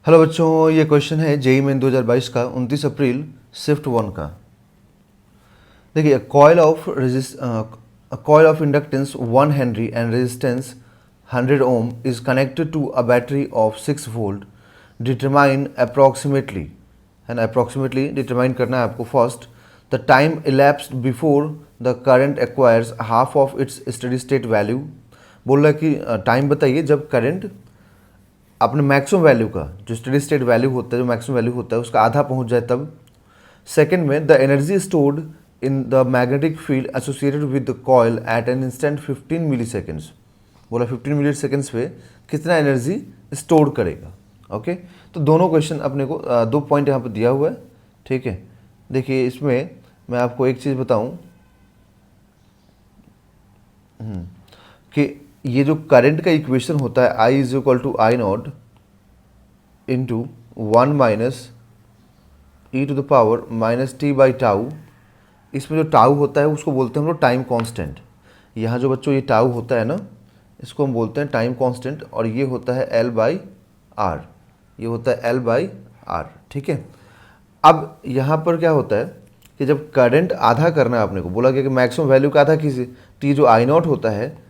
Hello बच्चों, ये question है जेईई मेन 2022 का 29 अप्रैल शिफ्ट 1 का। देखिए, coil of inductance 1 henry and resistance 100 ohm is connected to a battery of 6 volt. Determine approximately, है ना, अप्रॉक्सीमेटली डिटरमाइन करना है आपको। First, the time elapsed before the current acquires half of its steady state value. बोल रहा है कि time बताइए जब करंट अपने मैक्सिमम वैल्यू का, जो स्टेडी स्टेट वैल्यू होता है, जो मैक्सिमम वैल्यू होता है उसका आधा पहुंच जाए तब। सेकंड में, the energy stored in the magnetic field associated with the coil at an instant 15 milliseconds. बोला 15 मिली सेकेंड्स पे कितना एनर्जी स्टोर करेगा। ओके, तो दोनों क्वेश्चन अपने को दो पॉइंट यहाँ पर दिया हुआ है। ठीक है, देखिए इसमें मैं आपको एक चीज़ बताऊँ कि ये जो करंट का इक्वेशन होता है I is equal to I naught into 1 minus e to the power minus t by tau. इसमें जो टाउ होता है उसको बोलते हैं हम लोग टाइम कांस्टेंट। यहाँ जो बच्चों ये टाउ होता है ना, इसको हम बोलते हैं टाइम कांस्टेंट, और ये होता है L बाई आर। ये होता है L बाई आर। ठीक है, अब यहाँ पर क्या होता है कि जब करंट आधा करना है, आपने को बोला गया कि मैक्सिमम वैल्यू का आधा कीजिए, तो ये जो आई नॉट होता है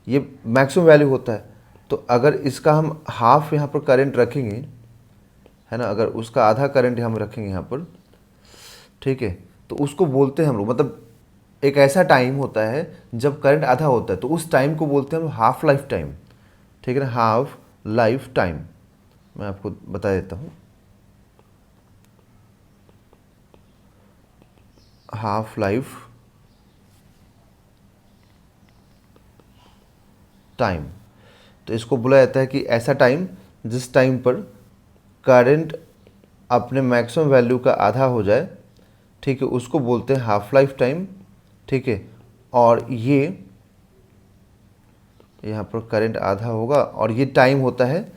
ये मैक्सिमम वैल्यू होता है। तो अगर इसका हम हाफ यहाँ पर करंट रखेंगे, है ना, अगर उसका आधा करंट हम रखेंगे यहाँ पर, ठीक है, तो उसको बोलते हैं हम लोग, मतलब एक ऐसा टाइम होता है जब करंट आधा होता है, तो उस टाइम को बोलते हैं हम हाफ लाइफ टाइम। ठीक है ना, हाफ लाइफ टाइम। मैं आपको बता देता हूँ, हाफ लाइफ टाइम। तो इसको बोला जाता है कि ऐसा टाइम जिस टाइम पर करंट अपने मैक्सिमम वैल्यू का आधा हो जाए, ठीक है, उसको बोलते हैं हाफ लाइफ टाइम। ठीक है, और ये यहाँ पर करंट आधा होगा और ये टाइम होता है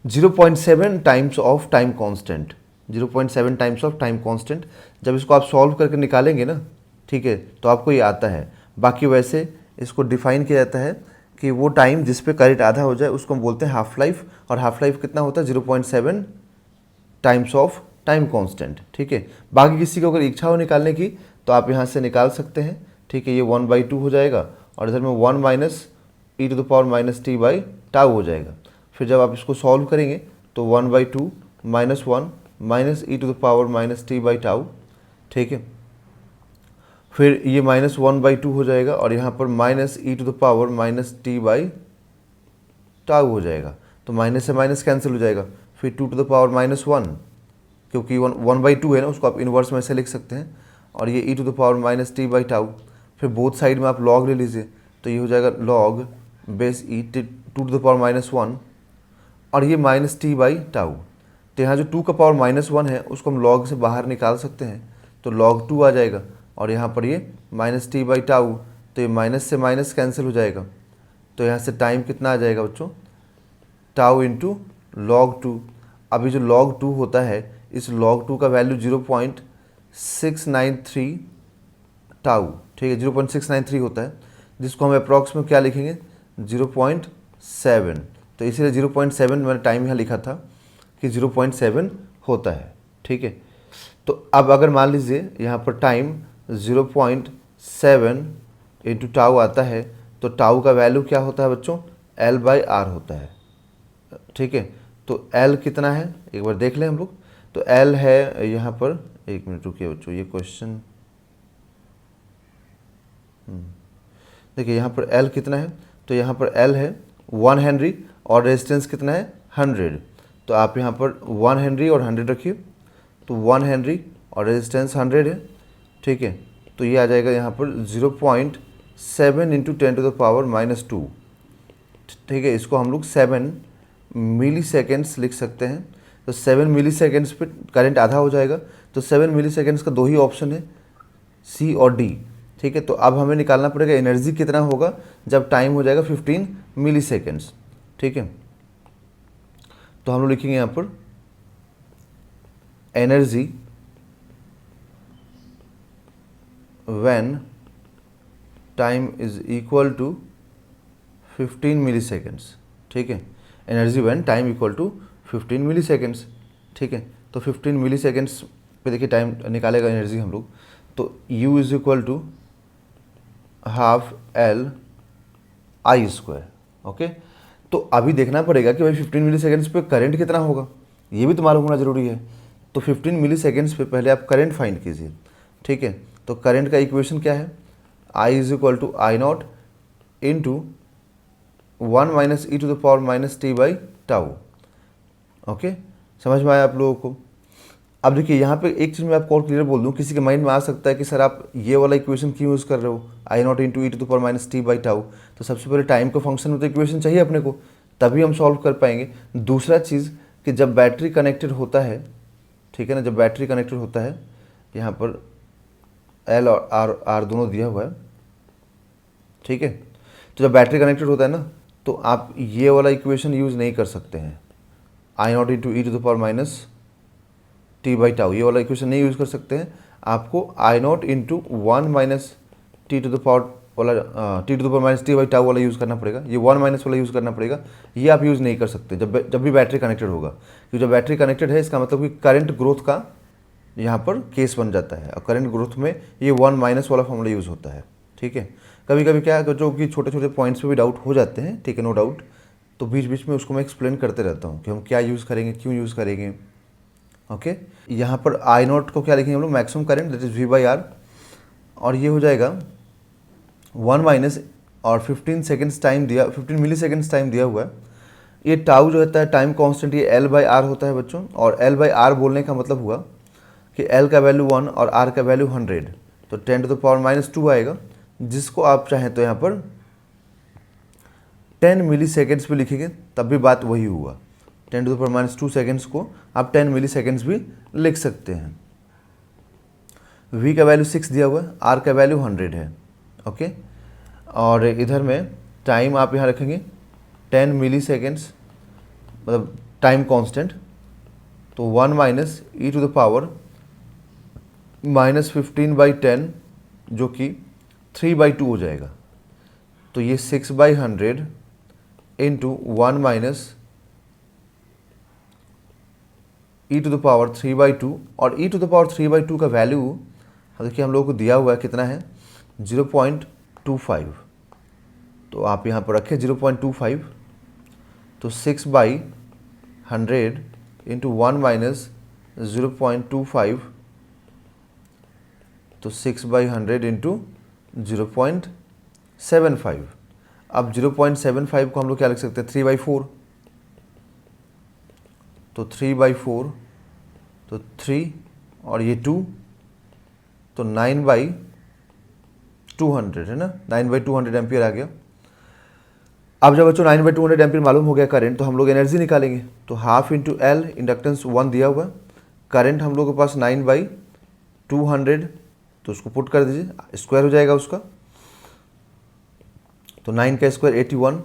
0.7 times of time constant. 0.7 times of time constant. जब इसको आप सॉल्व करके निकालेंगे ना, ठीक है, तो आपको ये आता है। बाकी वैसे इसको डिफाइन किया जाता है कि वो टाइम जिस पे करंट आधा हो जाए उसको हम बोलते हैं हाफ लाइफ, और हाफ लाइफ कितना होता है 0.7 टाइम्स ऑफ टाइम कांस्टेंट। ठीक है, बाकी किसी को अगर इच्छा हो निकालने की तो आप यहाँ से निकाल सकते हैं। ठीक है, ये 1/2 हो जाएगा और इधर में 1 minus e to the power minus t by tau हो जाएगा। फिर जब आप इसको सॉल्व करेंगे तो 1/2 minus 1 minus e to the power minus t by tau. ठीक है, फिर ये माइनस 1/2 हो जाएगा और यहाँ पर minus e to the power minus t by tau हो जाएगा। तो माइनस से माइनस कैंसिल हो जाएगा। फिर 2 टू द पावर माइनस 1, क्योंकि 1/2 है ना, उसको आप इन्वर्स में से लिख सकते हैं। और ये e to the power minus t by tau. फिर बोथ साइड में आप लॉग ले लीजिए, तो ये हो जाएगा log base e 2 to the power minus 1 और ये माइनस टी बाई टाउ। तो यहाँ जो 2 का पावर माइनस 1 है उसको हम लॉग से बाहर निकाल सकते हैं, तो लॉग 2 आ जाएगा। और यहाँ पर ये माइनस टी बाई टाउ, तो ये माइनस से माइनस कैंसिल हो जाएगा। तो यहाँ से टाइम कितना आ जाएगा बच्चों, टाउ इंटू लॉग 2। अभी जो लॉग 2 होता है, इस लॉग 2 का वैल्यू 0.693 टाउ। ठीक है, 0.693 होता है, जिसको हम अप्रॉक्स में क्या लिखेंगे 0.7। तो इसीलिए 0.7 मैंने टाइम यहाँ लिखा था कि 0.7 होता है। ठीक है, तो अब अगर मान लीजिए यहाँ पर टाइम 0.7 इंटू टाउ आता है, तो टाउ का वैल्यू क्या होता है बच्चों, L बाई आर होता है। ठीक है, तो L कितना है एक बार देख लें हम लोग। तो L है यहाँ पर, एक मिनट रुकिए बच्चों, ये क्वेश्चन देखिए यहाँ पर L कितना है। तो यहाँ पर L है 1 हेनरी और रेजिस्टेंस कितना है 100। तो आप यहाँ पर 1 हेनरी और 100 रखिए, तो 1 हेनरी और रेजिस्टेंस 100 है। ठीक है, तो ये आ जाएगा यहाँ पर 0.7 into 10 to the power minus 2। ठीक है, इसको हम लोग 7 मिली सेकेंड्स लिख सकते हैं। तो 7 मिली सेकेंड्स पर करंट आधा हो जाएगा। तो 7 मिली सेकेंड्स का दो ही ऑप्शन है, सी और डी। ठीक है, तो अब हमें निकालना पड़ेगा एनर्जी कितना होगा जब टाइम हो जाएगा 15 मिली सेकेंड्स। ठीक है, तो हम लोग लिखेंगे यहाँ पर energy when time is equal to 15 milliseconds. ठीक है, energy when time equal to 15 milliseconds, ठीक है। तो 15 मिली सेकेंड्स पे देखिए टाइम निकालेगा एनर्जी हम लोग, तो U is equal to half L I square, okay. तो अभी देखना पड़ेगा कि भाई 15 मिली सेकेंड्स पे करंट कितना होगा, ये भी तो मालूम होना ज़रूरी है। तो 15 मिली सेकेंड्स पे पहले आप करंट फाइंड कीजिए, ठीक है। तो करंट का इक्वेशन क्या है, I is equal to I naught into 1 minus e to the power minus t by tau, okay. समझ में आया आप लोगों को। अब देखिए यहाँ पे एक चीज़ मैं आपको और क्लियर बोल दूँ, किसी के माइंड में आ सकता है कि सर आप ये वाला इक्वेशन क्यों यूज़ कर रहे हो, I naught into e to the power minus t by tau. तो सबसे पहले टाइम का फंक्शन में तो इक्वेशन चाहिए अपने को, तभी हम सॉल्व कर पाएंगे। दूसरा चीज़ कि जब बैटरी कनेक्टेड होता है, ठीक है ना, जब बैटरी कनेक्टेड होता है, यहाँ पर एल और आर दोनों दिया हुआ है, ठीक है। तो जब बैटरी कनेक्टेड होता है ना, तो आप ये वाला इक्वेशन यूज़ नहीं कर सकते हैं, I naught into e to the power minus t by tau, ये वाला इक्वेशन नहीं यूज़ कर सकते हैं। आपको I naught into 1 minus t to the power वाला t to the power minus t by tau वाला यूज़ करना पड़ेगा, ये 1 माइनस वाला यूज़ करना पड़ेगा। ये आप यूज़ नहीं कर सकते जब भी बैटरी कनेक्टेड होगा, क्योंकि जब बैटरी कनेक्टेड है इसका मतलब कि करंट ग्रोथ का यहाँ पर केस बन जाता है, और करंट ग्रोथ में ये 1 माइनस वाला फॉर्मूला यूज़ होता है, ठीक है। कभी कभी क्या है जो कि छोटे छोटे पॉइंट्स पे भी डाउट हो जाते हैं, ठीक है, नो डाउट, तो बीच बीच में उसको मैं एक्सप्लेन करते रहता हूँ कि हम क्या यूज़ करेंगे, क्यों यूज़ करेंगे, ओके। यहाँ पर आई नॉट को क्या लिखेंगे हम लोग, maximum current that is V by R, और ये हो जाएगा 1 माइनस और 15 सेकेंड्स टाइम दिया, 15 मिली सेकेंड्स टाइम दिया हुआ है। ये टाउ जो होता है टाइम कांस्टेंट, ये एल बाई आर होता है बच्चों, और एल बाई आर बोलने का मतलब हुआ कि एल का वैल्यू 1 और आर का वैल्यू 100, तो 10 टू द पावर माइनस 2 आएगा, जिसको आप चाहें तो यहाँ पर 10 मिली सेकेंड्स भी लिखेंगे तब भी बात वही हुआ। 10 to the power minus 2 seconds को आप 10 मिली सेकेंड्स भी लिख सकते हैं। v का वैल्यू 6 दिया हुआ है, r का वैल्यू 100 है, ओके। और इधर में टाइम आप यहाँ रखेंगे 10 मिली सेकेंड्स, मतलब टाइम कांस्टेंट, तो 1 minus e to the power minus 15/10 जो कि 3/2 हो जाएगा। तो ये 6/100 into 1 minus e to the power 3/2, और ई टू द पावर 3/2 का वैल्यू देखिए हम लोगों को दिया हुआ है कितना है, 0.25। तो आप यहाँ पर रखें 0.25, तो 6/100 इंटू 1 माइनस 0.25, तो 6/100 इंटू 0.75। अब 0.75 को हम लोग क्या लिख सकते हैं, 3/4, तो 3/4, तो 3 और ये 2, तो 9/200 है ना, 9/200 एम्पियर आ गया। अब जब बच्चों 9/200 एम्पियर मालूम हो गया करंट, तो हम लोग एनर्जी निकालेंगे। तो हाफ इंटू एल, इंडक्टेंस 1 दिया हुआ, करंट हम लोग के पास 9/200, तो उसको पुट कर दीजिए, स्क्वायर हो जाएगा उसका, तो 9 का स्क्वायर 81,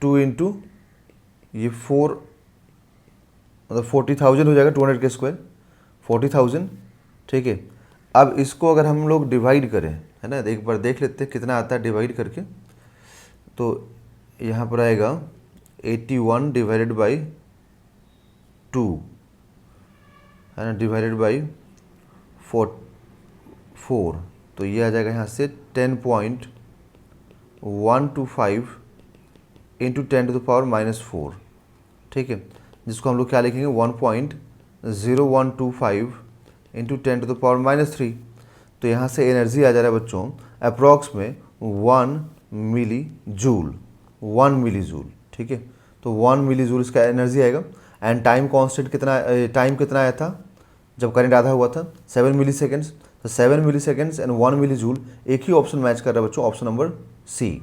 2 इंटू ये 4 मतलब 40,000 हो जाएगा, 200 का स्क्वायर 40,000, ठीक है। अब इसको अगर हम लोग डिवाइड करें, है ना, एक बार देख लेते हैं कितना आता है डिवाइड करके। तो यहाँ पर आएगा 81 डिवाइडेड बाई 2, है ना, डिवाइडेड बाई 4, तो ये आ जाएगा यहाँ से 10.125 into 10 to the power minus 4, ठीक है, जिसको हम लोग क्या लिखेंगे 1.0125 into 10 to the power minus 3। तो यहाँ से एनर्जी आ जा रहा है बच्चों अप्रॉक्स में 1 मिली जूल, 1 मिली जूल, ठीक है। तो 1 मिली जूल इसका एनर्जी आएगा। एंड टाइम कांस्टेंट कितना, टाइम कितना आया था जब करंट आधा हुआ था, 7 मिली सेकेंड्स। तो 7 मिली सेकेंड्स एंड 1 मिली जूल, एक ही ऑप्शन मैच कर रहा है बच्चों, ऑप्शन नंबर सी।